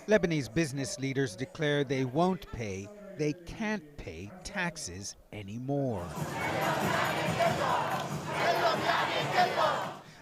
Lebanese business leaders declare they can't pay taxes anymore.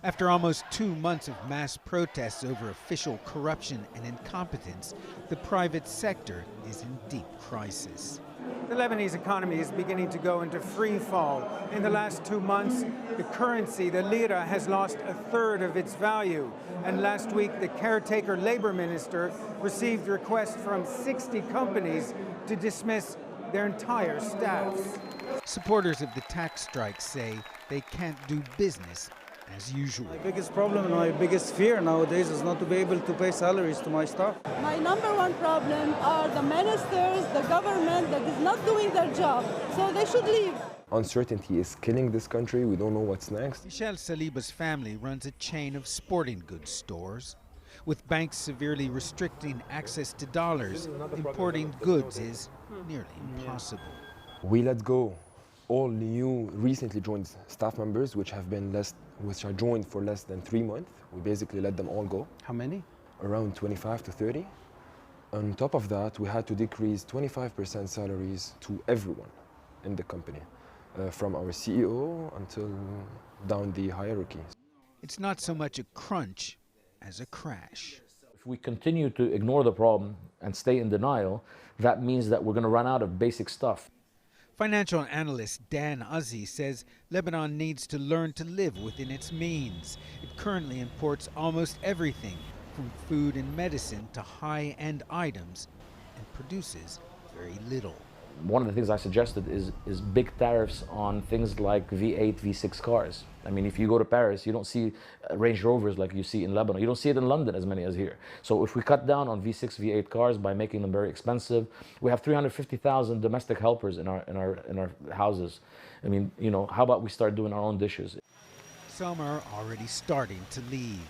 After almost 2 months of mass protests over official corruption and incompetence, the private sector is in deep crisis. The Lebanese economy is beginning to go into free fall. In the last 2 months, the currency, the lira, has lost a third of its value. And last week, the caretaker labor minister received requests from 60 companies to dismiss their entire staffs. Supporters of the tax strike say they can't do business as usual. My biggest problem and my biggest fear nowadays is not to be able to pay salaries to my staff. My number one problem are the ministers, the government that is not doing their job, so they should leave. Uncertainty is killing this country. We don't know what's next. Michelle Saliba's family runs a chain of sporting goods stores. With banks severely restricting access to dollars, importing goods is nearly impossible. We let go all new recently joined staff members which are joined for less than 3 months. We basically let them all go. How many? Around 25 to 30. On top of that, we had to decrease 25% salaries to everyone in the company, from our CEO until down the hierarchy. It's not so much a crunch as a crash. If we continue to ignore the problem and stay in denial, that means that we're going to run out of basic stuff. Financial analyst Dan Uzzi says Lebanon needs to learn to live within its means. It currently imports almost everything, from food and medicine to high-end items, and produces very little. One of the things I suggested is big tariffs on things like V8, V6 cars. I mean, if you go to Paris, you don't see Range Rovers like you see in Lebanon. You don't see it in London as many as here. So if we cut down on V6, V8 cars by making them very expensive, we have 350,000 domestic helpers in our houses. I mean, you know, how about we start doing our own dishes? Some are already starting to leave.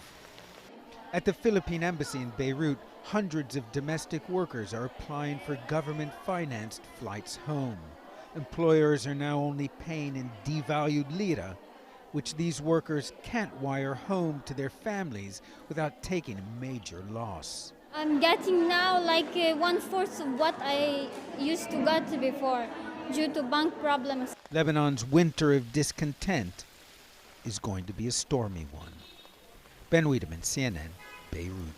At the Philippine Embassy in Beirut, hundreds of domestic workers are applying for government-financed flights home. Employers are now only paying in devalued lira, which these workers can't wire home to their families without taking a major loss. I'm getting now like 1/4 of what I used to get before due to bank problems. Lebanon's winter of discontent is going to be a stormy one. Ben Wiedemann, CNN, Beirut.